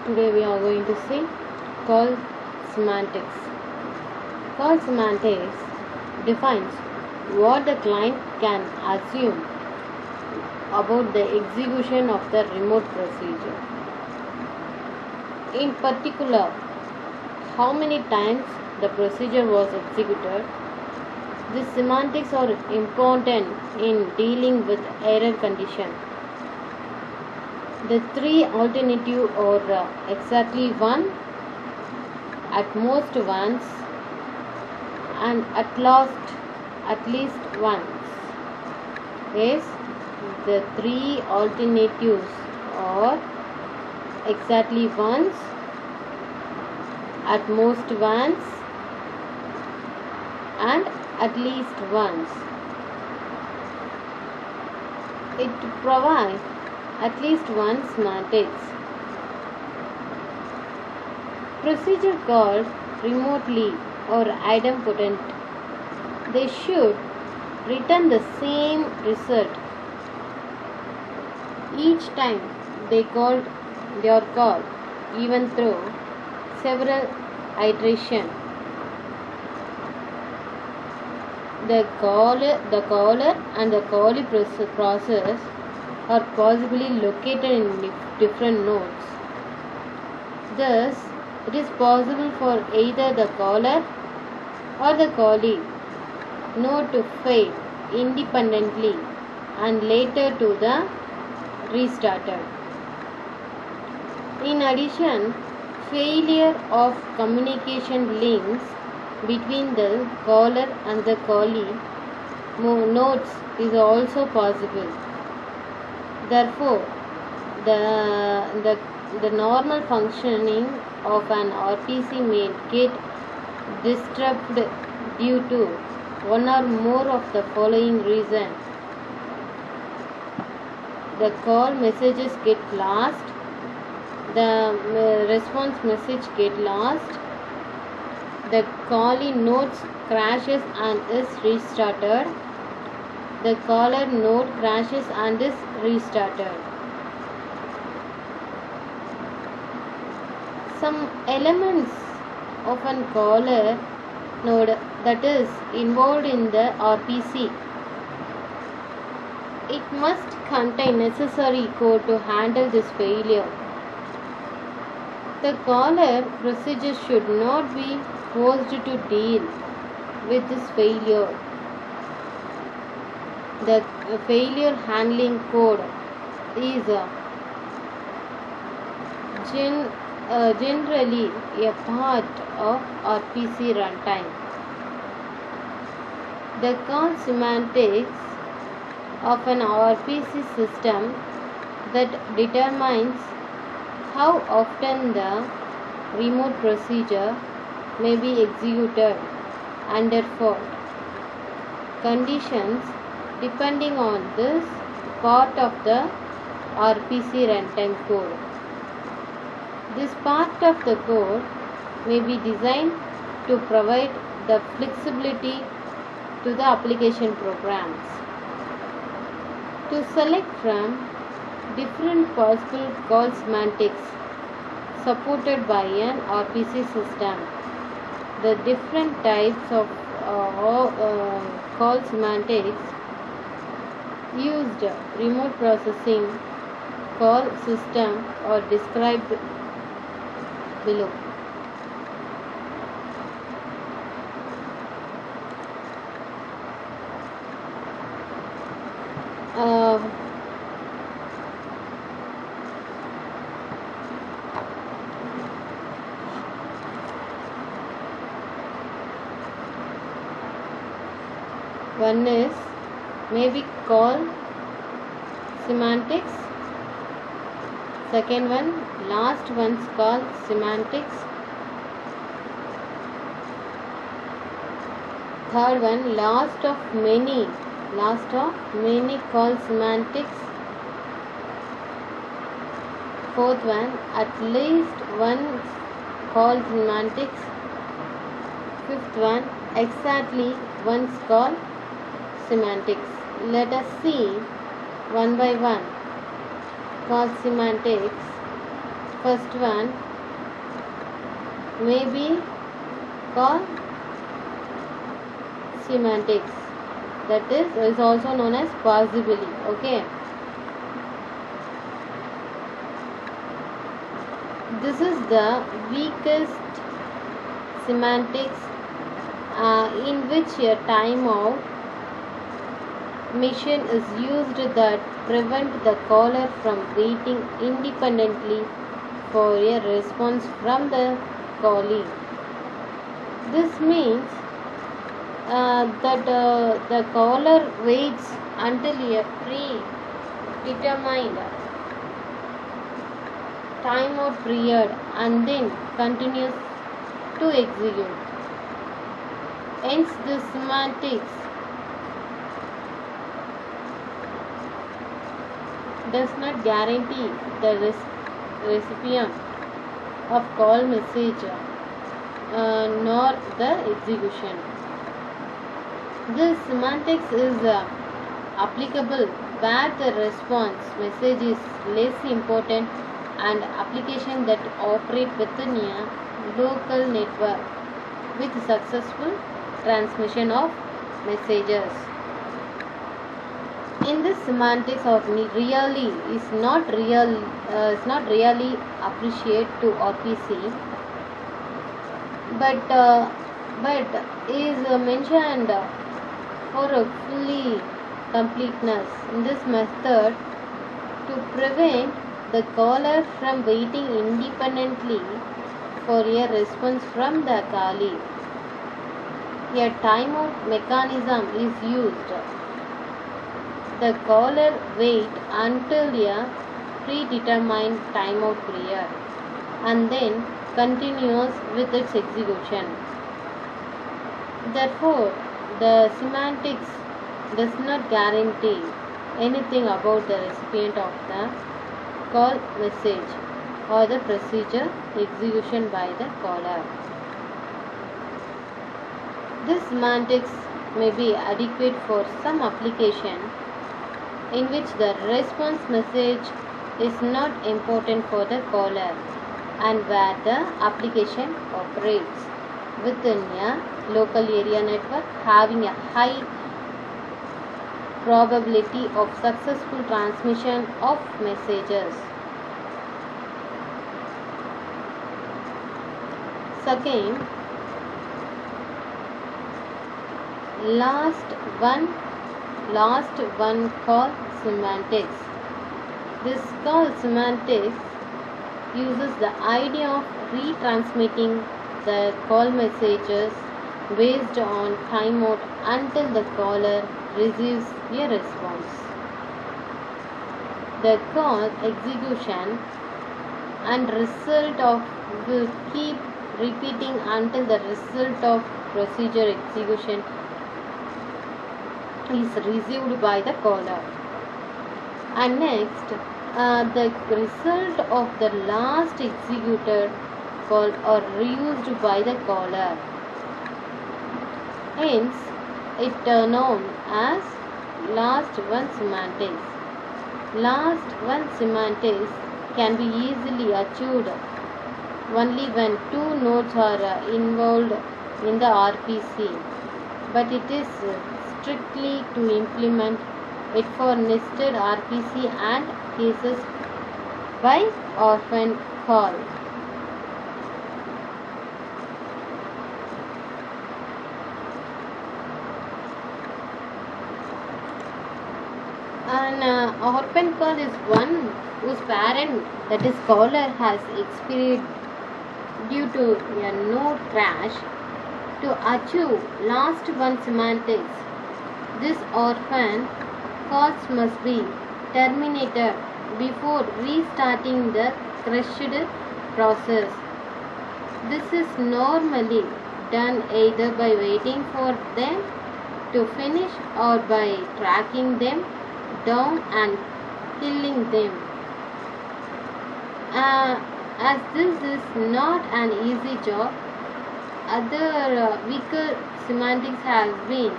Today we are going to see call semantics. Call semantics defines what the client can assume about the execution of the remote procedure. In particular, how many times the procedure was executed. These semantics are important in dealing with error condition. The three alternatives are exactly one, at most once, and at least once. Yes, the three alternatives are exactly once, at most once, and at least once. It provides at least one semantics. Procedure called remotely or idempotent, they should return the same result each time they are called, even through several iterations. The caller and the callee process are possibly located in different nodes. Thus, it is possible for either the caller or the callee node to fail independently and later to the restarted. In addition, failure of communication links between the caller and the callee nodes is also possible. Therefore, the normal functioning of an RPC may get disturbed due to one or more of the following reasons. The call messages get lost, the response message get lost, the callee node crashes and is restarted, the caller node crashes and is restarted. Some elements of an caller node that is involved in the RPC. It must contain necessary code to handle this failure. The caller procedure should not be forced to deal with this failure. The failure handling code is generally a part of RPC runtime. The call semantics of an RPC system that determines how often the remote procedure may be executed under fault conditions depending on this part of the RPC runtime code. This part of the code may be designed to provide the flexibility to the application programs to select from different possible call semantics supported by an RPC system. The different types of call semantics used remote processing call system are described below. One is maybe call semantics. Second one, last one's call semantics. Third one, last of many call semantics. Fourth one, at least one call semantics. Fifth one, exactly one's call semantics. Let us see one by one. Call semantics. First one may be called semantics, that is also known as possibly. Okay, this is the weakest semantics, in which a timeout mission is used that prevent the caller from waiting independently for a response from the callee. This means that the caller waits until a predetermined timeout period and then continues to execute. Hence, the semantics does not guarantee the recipient of call message nor the execution. This semantics is applicable where the response message is less important and application that operate within a local network with successful transmission of messages. In this, semantics of really is not really appreciated to RPC, but is mentioned for a fully completeness. In this method, to prevent the caller from waiting independently for a response from the callee, a timeout mechanism is used. The caller waits until a predetermined timeout period and then continues with its execution. Therefore, the semantics does not guarantee anything about the recipient of the call message or the procedure execution by the caller. This semantics may be adequate for some application in which the response message is not important for the caller and where the application operates within a local area network having a high probability of successful transmission of messages. Second, last one call semantics. This call semantics uses the idea of retransmitting the call messages based on timeout until the caller receives a response. The call execution and result of will keep repeating until the result of procedure execution is received by the caller. And next, the result of the last executed call are reused by the caller. Hence, it is known as last one semantics. Last one semantics can be easily achieved only when two nodes are involved in the RPC, but it is strictly to implement it for nested RPC and cases by orphan call. An orphan call is one whose parent, that is caller, has experienced due to a node crash. To achieve last one semantics, this orphan calls must be terminated before restarting the crashed process. This is normally done either by waiting for them to finish or by tracking them down and killing them. As this is not an easy job, other weaker semantics have been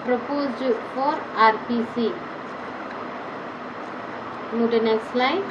proposed for RPC. Move to next slide.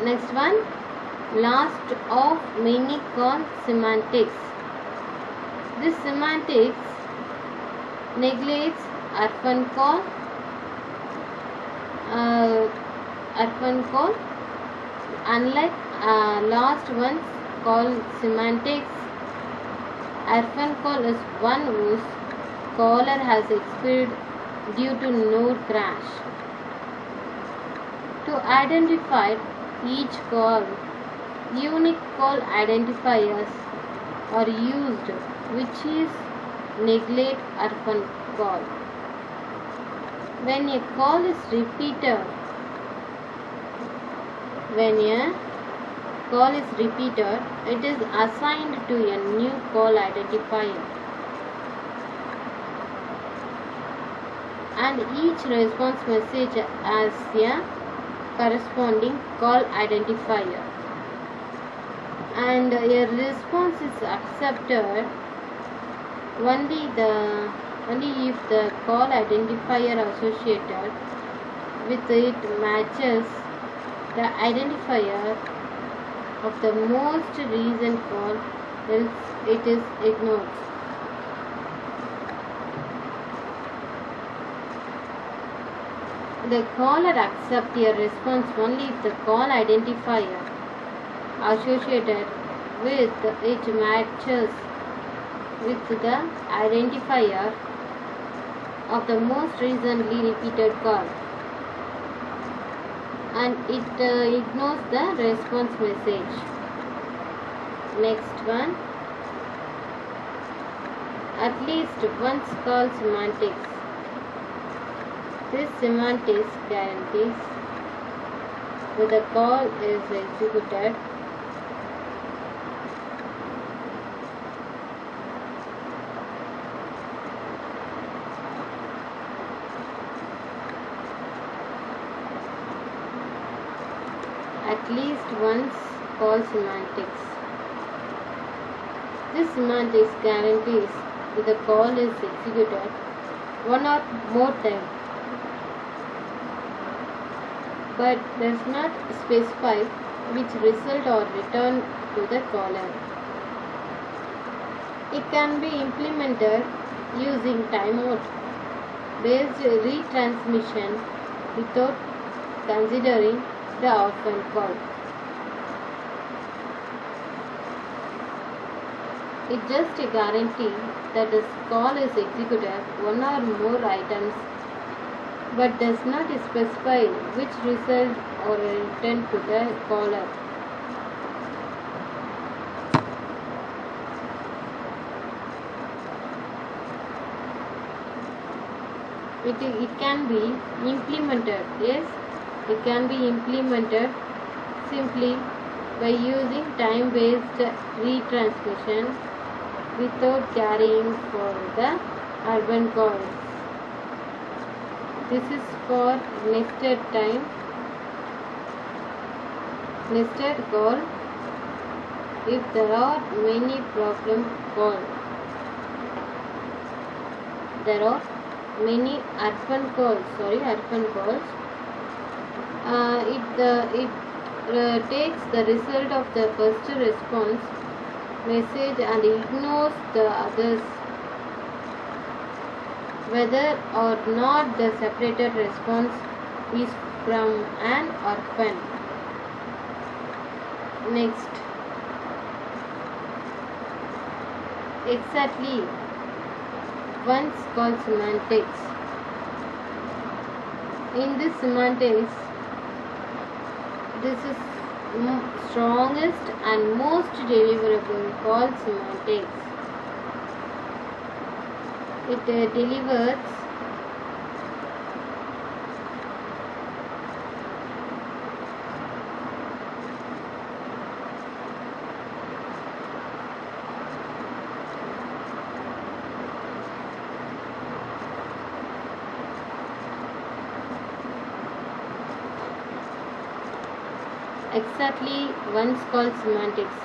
Next one, last of many called semantics. This semantics neglects orphan call, unlike last ones called semantics. Orphan call is one whose caller has expired due to node crash. To identify each call, unique call identifiers are used, which is neglect orphan call. When a call is repeated, it is assigned to a new call identifier, and each response message has a corresponding call identifier, and a response is accepted only if the call identifier associated with it matches the identifier of the most recent call, else it is ignored. The caller accepts a response only if the call identifier associated with it matches with the identifier of the most recently repeated call, and it ignores the response message. Next one, at least once call semantics. This semantics guarantees that the call is executed at least once call semantics. This semantics guarantees that the call is executed one or more times, but does not specify which result or return to the caller. It can be implemented using timeout-based retransmission without considering the orphan call. It just guarantees that the call is executed one or more items, but does not specify which result or return to the caller. It can be implemented. Yes, it can be implemented simply by using time-based retransmission without caring for the urban calls. This is for nested call if there are many problem calls. There are many orphan calls. It takes the result of the first response message and ignores the others, whether or not the separated response is from an orphan. Next, exactly once called semantics. In this semantics, this is strongest and most deliverable called semantics. It delivers exactly once called semantics.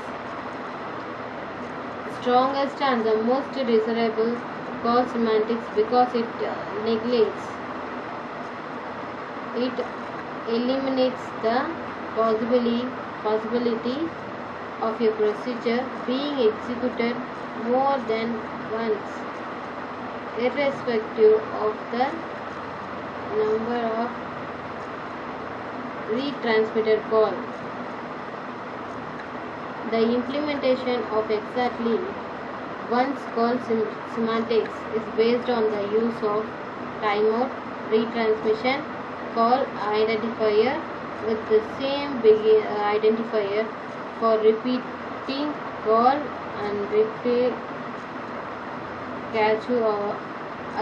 Strongest and the most desirable call semantics because it eliminates the possibility possibility of a procedure being executed more than once, irrespective of the number of retransmitted calls. The implementation of exactly once call semantics is based on the use of timeout, retransmission, call identifier with the same identifier for repeating call and replay catch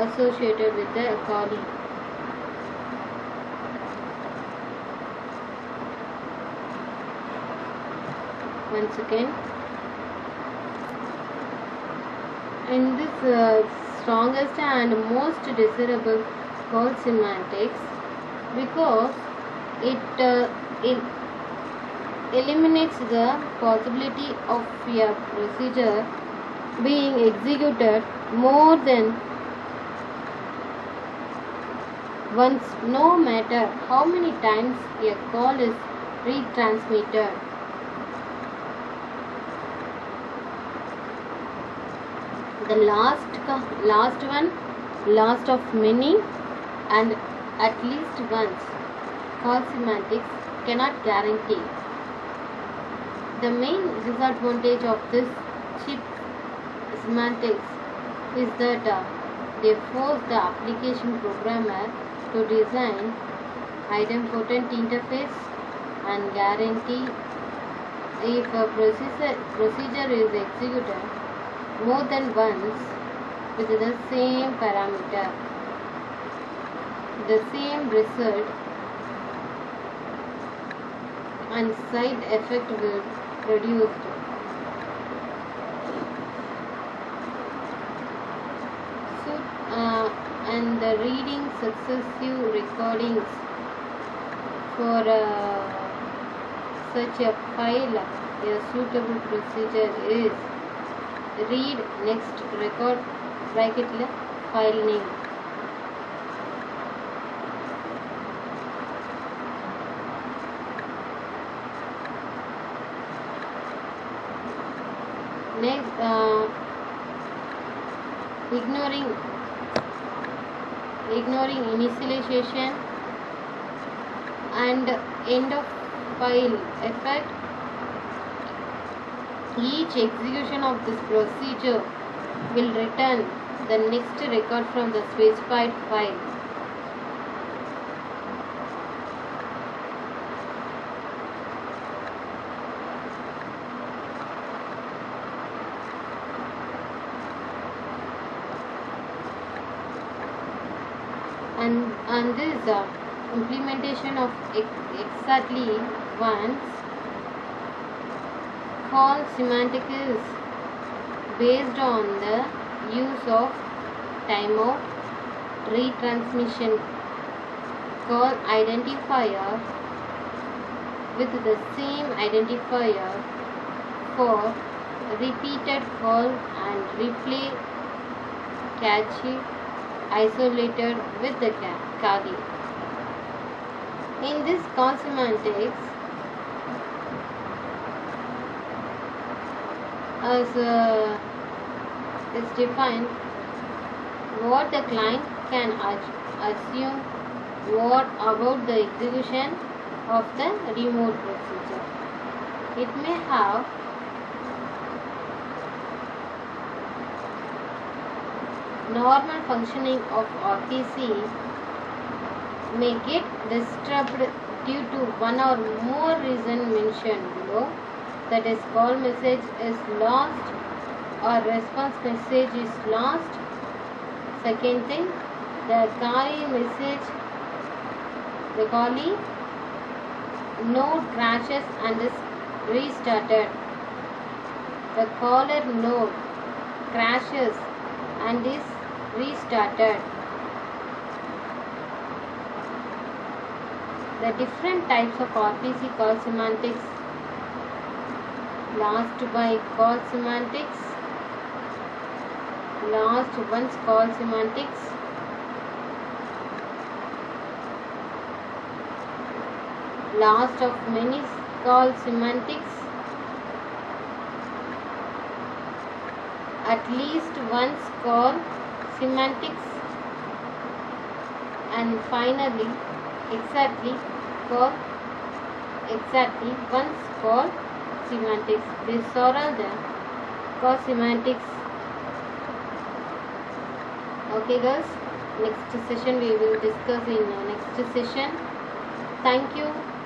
associated with the callee. Once again, in this strongest and most desirable call semantics, because it eliminates the possibility of a procedure being executed more than once, no matter how many times a call is retransmitted. The last of many, and at least once, call semantics cannot guarantee. The main disadvantage of this cheap semantics is that they force the application programmer to design idempotent interface and guarantee if a procedure is executed more than once with the same parameter, the same result and side effect will produced. So, and the reading successive recordings for such a file, a suitable procedure is read next record bracket file name. Next, ignoring initialization and end of file effect. Each execution of this procedure will return the next record from the specified file. And this implementation of exactly once call semantic is based on the use of timeout, retransmission, call identifier with the same identifier for repeated call and replay cache isolated with the callee. In this call semantics, as is defined what the client can assume what about the execution of the remote procedure. It may have normal functioning of RPC may get disturbed due to one or more reasons mentioned below, that is, call message is lost or response message is lost. Second thing, the callee node crashes and is restarted. The caller node crashes and is restarted. The different types of RPC call semantics: last by call semantics, last once call semantics, last of many called semantics. At least once called semantics, and finally exactly once called semantics. These are all the called semantics. Okay guys, next session we will discuss in next session. Thank you.